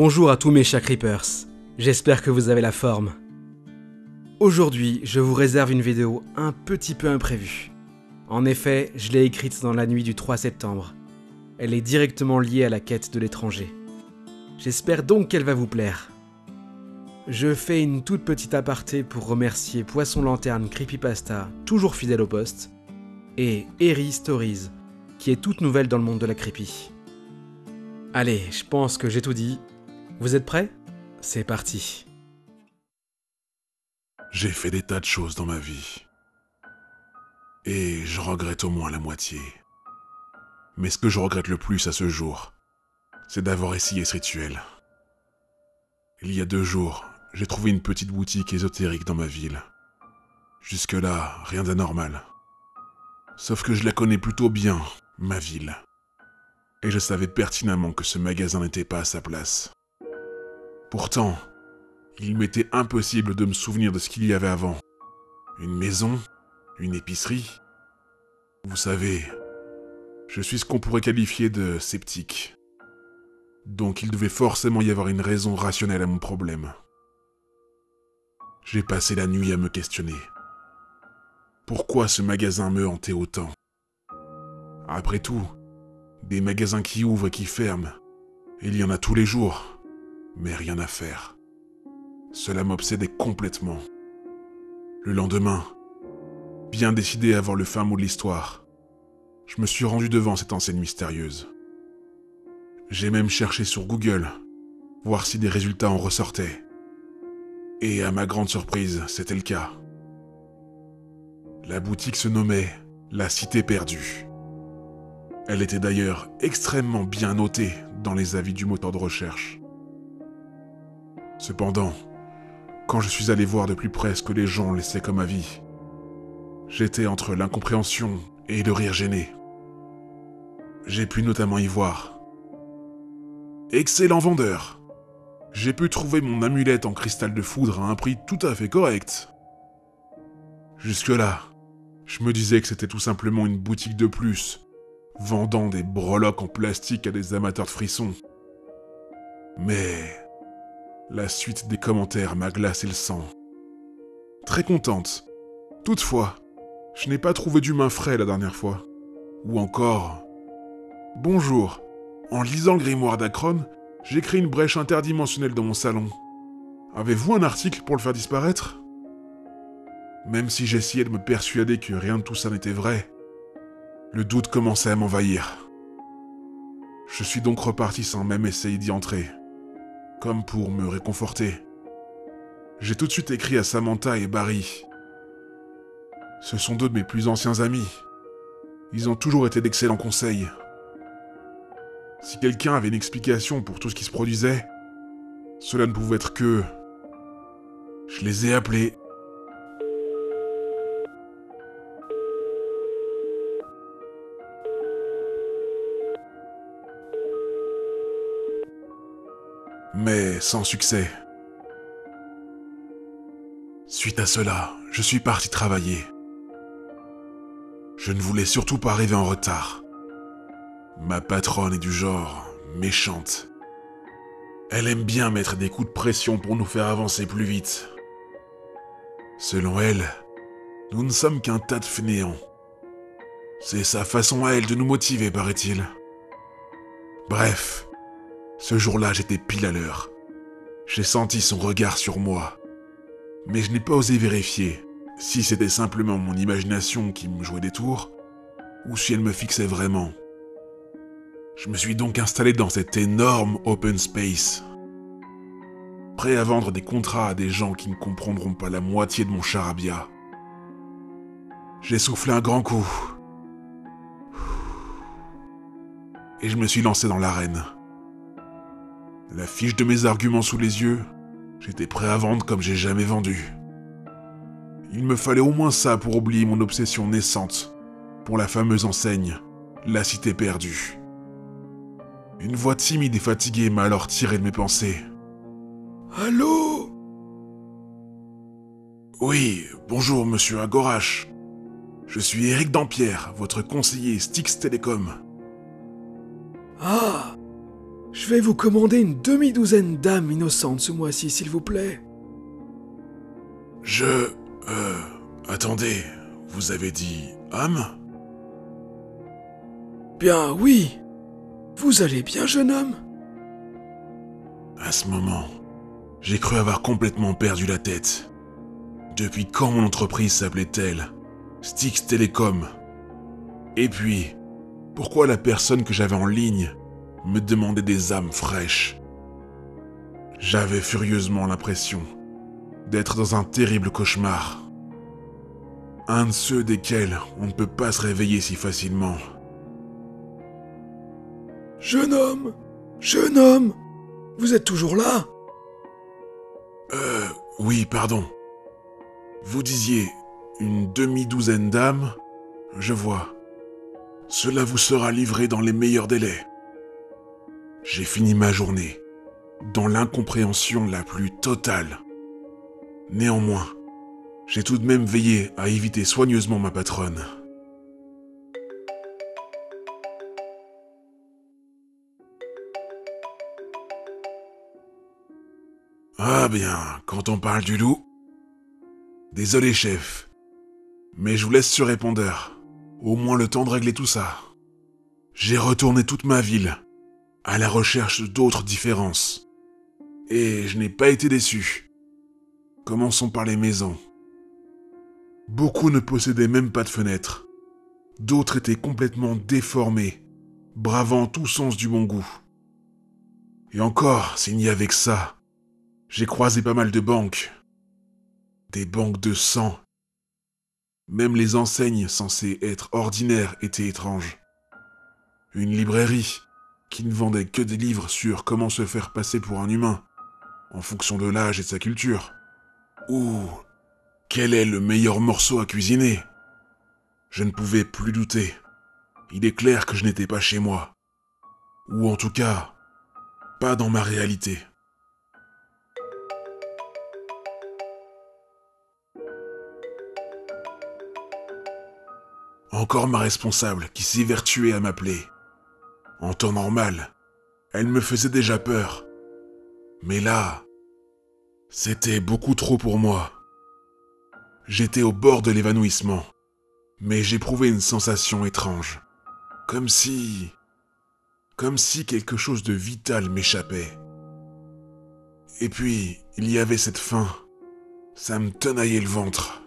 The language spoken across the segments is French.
Bonjour à tous mes chers creepers, j'espère que vous avez la forme. Aujourd'hui, je vous réserve une vidéo un petit peu imprévue. En effet, je l'ai écrite dans la nuit du 3 septembre. Elle est directement liée à la quête de l'étranger. J'espère donc qu'elle va vous plaire. Je fais une toute petite aparté pour remercier Poisson Lanterne Creepypasta, toujours fidèle au poste, et Eri Stories, qui est toute nouvelle dans le monde de la creepy. Allez, je pense que j'ai tout dit. Vous êtes prêts ? C'est parti. J'ai fait des tas de choses dans ma vie. Et je regrette au moins la moitié. Mais ce que je regrette le plus à ce jour, c'est d'avoir essayé ce rituel. Il y a 2 jours, j'ai trouvé une petite boutique ésotérique dans ma ville. Jusque-là, rien d'anormal. Sauf que je la connais plutôt bien, ma ville. Et je savais pertinemment que ce magasin n'était pas à sa place. Pourtant, il m'était impossible de me souvenir de ce qu'il y avait avant. Une maison, une épicerie. Vous savez, je suis ce qu'on pourrait qualifier de sceptique. Donc il devait forcément y avoir une raison rationnelle à mon problème. J'ai passé la nuit à me questionner. Pourquoi ce magasin me hantait autant ? Après tout, des magasins qui ouvrent et qui ferment, il y en a tous les jours, mais rien à faire. Cela m'obsédait complètement. Le lendemain, bien décidé à voir le fin mot de l'histoire, je me suis rendu devant cette enseigne mystérieuse. J'ai même cherché sur Google, voir si des résultats en ressortaient. Et à ma grande surprise, c'était le cas. La boutique se nommait La Cité Perdue. Elle était d'ailleurs extrêmement bien notée dans les avis du moteur de recherche. Cependant, quand je suis allé voir de plus près ce que les gens laissaient comme avis, j'étais entre l'incompréhension et le rire gêné. J'ai pu notamment y voir « Excellent vendeur ! J'ai pu trouver mon amulette en cristal de foudre à un prix tout à fait correct. » Jusque-là, je me disais que c'était tout simplement une boutique de plus, vendant des breloques en plastique à des amateurs de frissons. Mais la suite des commentaires m'a glacé le sang. Très contente. Toutefois, je n'ai pas trouvé d'humain frais la dernière fois. Ou encore... Bonjour. En lisant le grimoire d'Akron, j'ai créé une brèche interdimensionnelle dans mon salon. Avez-vous un article pour le faire disparaître ? Même si j'essayais de me persuader que rien de tout ça n'était vrai, le doute commençait à m'envahir. Je suis donc reparti sans même essayer d'y entrer. Comme pour me réconforter. J'ai tout de suite écrit à Samantha et Barry. Ce sont 2 de mes plus anciens amis. Ils ont toujours été d'excellents conseils. Si quelqu'un avait une explication pour tout ce qui se produisait, cela ne pouvait être que... Je les ai appelés. Mais sans succès. Suite à cela, je suis parti travailler. Je ne voulais surtout pas arriver en retard. Ma patronne est du genre méchante. Elle aime bien mettre des coups de pression pour nous faire avancer plus vite. Selon elle, nous ne sommes qu'un tas de fainéants. C'est sa façon à elle de nous motiver, paraît-il. Bref, ce jour-là, j'étais pile à l'heure. J'ai senti son regard sur moi. Mais je n'ai pas osé vérifier si c'était simplement mon imagination qui me jouait des tours, ou si elle me fixait vraiment. Je me suis donc installé dans cet énorme open space, prêt à vendre des contrats à des gens qui ne comprendront pas la moitié de mon charabia. J'ai soufflé un grand coup, et je me suis lancé dans l'arène. La fiche de mes arguments sous les yeux, j'étais prêt à vendre comme j'ai jamais vendu. Il me fallait au moins ça pour oublier mon obsession naissante pour la fameuse enseigne, La Cité Perdue. Une voix timide et fatiguée m'a alors tiré de mes pensées. « Allô ? Oui, bonjour monsieur Agorache. Je suis Éric Dampierre, votre conseiller Styx Télécom. »« Ah ! Je vais vous commander une demi-douzaine d'âmes innocentes ce mois-ci, s'il vous plaît. Attendez, vous avez dit âme ? Bien oui. Vous allez bien, jeune homme ? À ce moment, j'ai cru avoir complètement perdu la tête. Depuis quand mon entreprise s'appelait-elle Styx Telecom? Et puis, pourquoi la personne que j'avais en ligne me demandait des âmes fraîches? J'avais furieusement l'impression d'être dans un terrible cauchemar. Un de ceux desquels on ne peut pas se réveiller si facilement. Jeune homme, vous êtes toujours là ? Oui, pardon. Vous disiez une demi-douzaine d'âmes? Je vois. Cela vous sera livré dans les meilleurs délais. J'ai fini ma journée dans l'incompréhension la plus totale. Néanmoins, j'ai tout de même veillé à éviter soigneusement ma patronne. Ah bien, quand on parle du loup... Désolé chef, mais je vous laisse sur répondeur. Au moins le temps de régler tout ça. J'ai retourné toute ma ville, à la recherche d'autres différences. Et je n'ai pas été déçu. Commençons par les maisons. Beaucoup ne possédaient même pas de fenêtres. D'autres étaient complètement déformées, bravant tout sens du bon goût. Et encore, s'il n'y avait que ça, j'ai croisé pas mal de banques. Des banques de sang. Même les enseignes censées être ordinaires étaient étranges. Une librairie qui ne vendait que des livres sur comment se faire passer pour un humain, en fonction de l'âge et de sa culture. Ou quel est le meilleur morceau à cuisiner? Je ne pouvais plus douter. Il est clair que je n'étais pas chez moi. Ou en tout cas, pas dans ma réalité. Encore ma responsable qui s'évertuait à m'appeler. En temps normal, elle me faisait déjà peur. Mais là, c'était beaucoup trop pour moi. J'étais au bord de l'évanouissement, mais j'éprouvais une sensation étrange. Comme si quelque chose de vital m'échappait. Et puis, il y avait cette faim. Ça me tenaillait le ventre.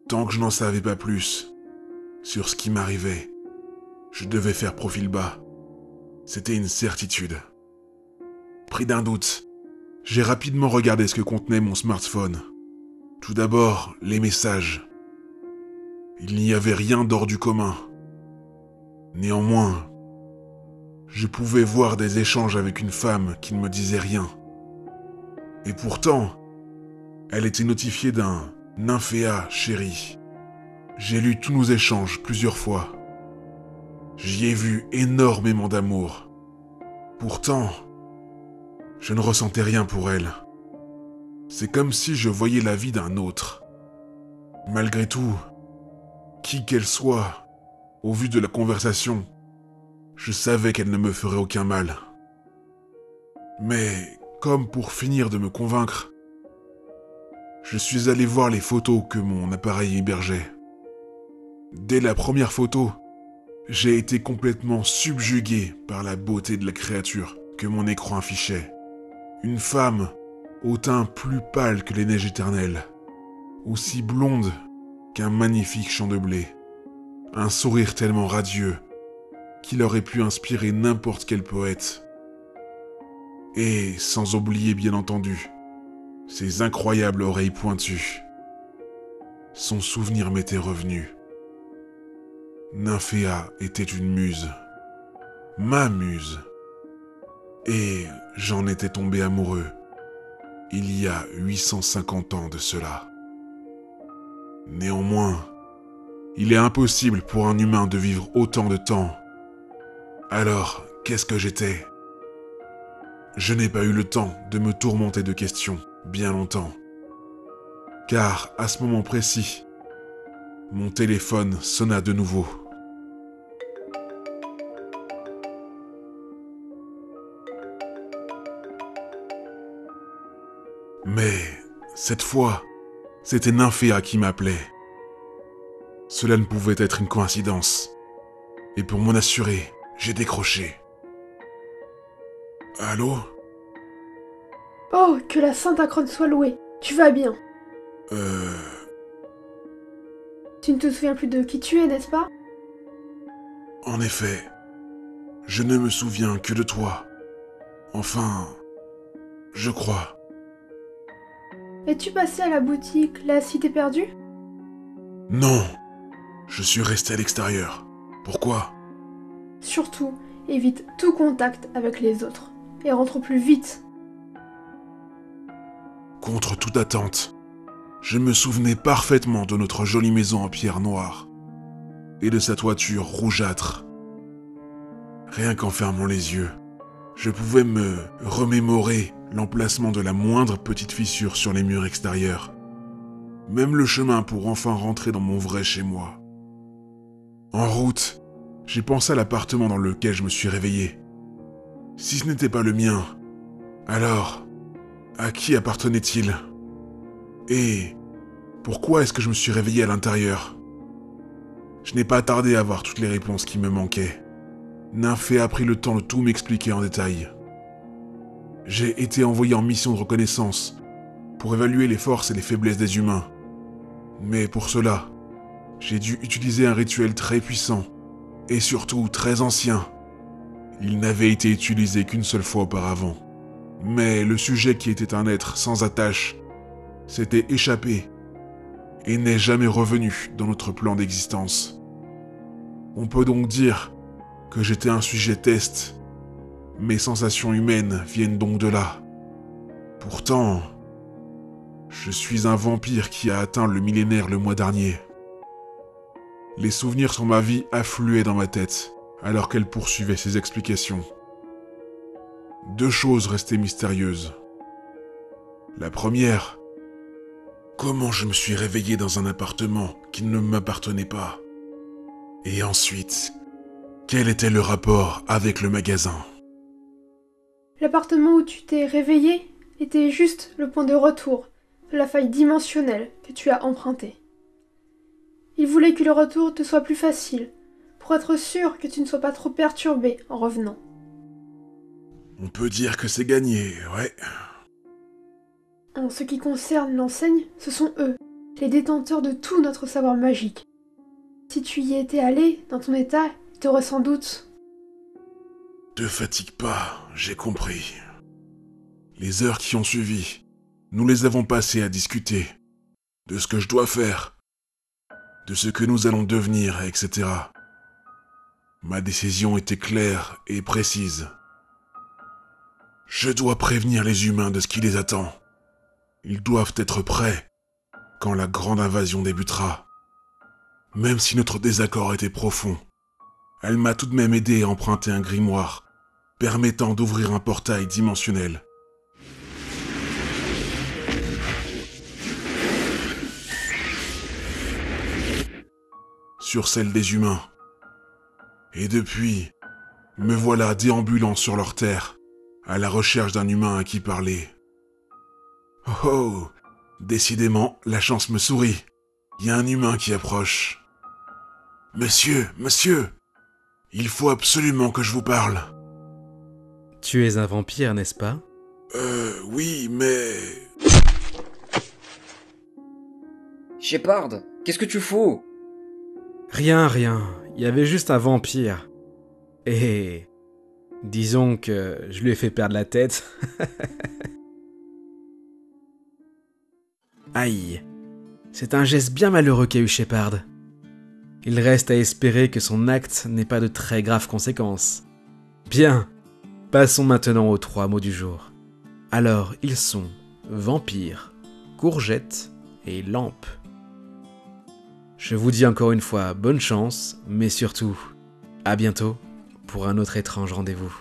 Tant que je n'en savais pas plus sur ce qui m'arrivait, je devais faire profil bas. C'était une certitude. Pris d'un doute, j'ai rapidement regardé ce que contenait mon smartphone. Tout d'abord, les messages. Il n'y avait rien d'hors du commun. Néanmoins, je pouvais voir des échanges avec une femme qui ne me disait rien. Et pourtant, elle était notifiée d'un « Nymphéa, chérie ». J'ai lu tous nos échanges plusieurs fois. J'y ai vu énormément d'amour. Pourtant, je ne ressentais rien pour elle. C'est comme si je voyais la vie d'un autre. Malgré tout, qui qu'elle soit, au vu de la conversation, je savais qu'elle ne me ferait aucun mal. Mais, comme pour finir de me convaincre, je suis allé voir les photos que mon appareil hébergeait. Dès la première photo, j'ai été complètement subjugué par la beauté de la créature que mon écran affichait. Une femme au teint plus pâle que les neiges éternelles, aussi blonde qu'un magnifique champ de blé, un sourire tellement radieux qu'il aurait pu inspirer n'importe quel poète. Et sans oublier bien entendu, ses incroyables oreilles pointues. Son souvenir m'était revenu. Nymphéa était une muse. Ma muse. Et j'en étais tombé amoureux. Il y a 850 ans de cela. Néanmoins, il est impossible pour un humain de vivre autant de temps. Alors, qu'est-ce que j'étais ? Je n'ai pas eu le temps de me tourmenter de questions bien longtemps. Car, à ce moment précis, mon téléphone sonna de nouveau. Mais, cette fois, c'était Nymphéa qui m'appelait. Cela ne pouvait être une coïncidence. Et pour m'en assurer, j'ai décroché. Allô? Oh, que la Sainte Acrone soit louée. Tu vas bien. Tu ne te souviens plus de qui tu es, n'est-ce pas? En effet, je ne me souviens que de toi. Enfin, je crois. Es-tu passé à la boutique La Cité Perdue? Non, je suis resté à l'extérieur. Pourquoi? Surtout, évite tout contact avec les autres. Et rentre plus vite. Contre toute attente, je me souvenais parfaitement de notre jolie maison en pierre noire et de sa toiture rougeâtre. Rien qu'en fermant les yeux, je pouvais me remémorer l'emplacement de la moindre petite fissure sur les murs extérieurs, même le chemin pour enfin rentrer dans mon vrai chez moi. En route, j'ai pensé à l'appartement dans lequel je me suis réveillé. Si ce n'était pas le mien, alors, à qui appartenait-il? Et pourquoi est-ce que je me suis réveillé à l'intérieur? Je n'ai pas tardé à avoir toutes les réponses qui me manquaient. Nymphéa a pris le temps de tout m'expliquer en détail. J'ai été envoyé en mission de reconnaissance pour évaluer les forces et les faiblesses des humains. Mais pour cela, j'ai dû utiliser un rituel très puissant et surtout très ancien. Il n'avait été utilisé qu'une seule fois auparavant. Mais le sujet qui était un être sans attache s'était échappé et n'est jamais revenu dans notre plan d'existence. On peut donc dire que j'étais un sujet test. Mes sensations humaines viennent donc de là. Pourtant, je suis un vampire qui a atteint le millénaire le mois dernier. Les souvenirs sur ma vie affluaient dans ma tête alors qu'elle poursuivait ses explications. Deux choses restaient mystérieuses. La première, comment je me suis réveillé dans un appartement qui ne m'appartenait pas? Et ensuite, quel était le rapport avec le magasin? L'appartement où tu t'es réveillé était juste le point de retour de la faille dimensionnelle que tu as empruntée. Il voulait que le retour te soit plus facile, pour être sûr que tu ne sois pas trop perturbé en revenant. On peut dire que c'est gagné, ouais. En ce qui concerne l'enseigne, ce sont eux, les détenteurs de tout notre savoir magique. Si tu y étais allé, dans ton état, ils t'auraient sans doute... Te fatigue pas, j'ai compris. Les heures qui ont suivi, nous les avons passées à discuter de ce que je dois faire, de ce que nous allons devenir, etc. Ma décision était claire et précise. Je dois prévenir les humains de ce qui les attend. Ils doivent être prêts quand la grande invasion débutera. Même si notre désaccord était profond, elle m'a tout de même aidé à emprunter un grimoire permettant d'ouvrir un portail dimensionnel. Sur celle des humains. Et depuis, me voilà déambulant sur leur terre, à la recherche d'un humain à qui parler. Oh, décidément, la chance me sourit. Il y a un humain qui approche. Monsieur, il faut absolument que je vous parle. Tu es un vampire, n'est-ce pas? Oui, mais... Shepard, qu'est-ce que tu fous? Rien, il y avait juste un vampire. Et... disons que je lui ai fait perdre la tête. Aïe, c'est un geste bien malheureux qu'a eu Shepard. Il reste à espérer que son acte n'ait pas de très graves conséquences. Bien, passons maintenant aux 3 mots du jour. Alors, ils sont vampire, courgette et lampe. Je vous dis encore une fois bonne chance, mais surtout, à bientôt pour un autre étrange rendez-vous.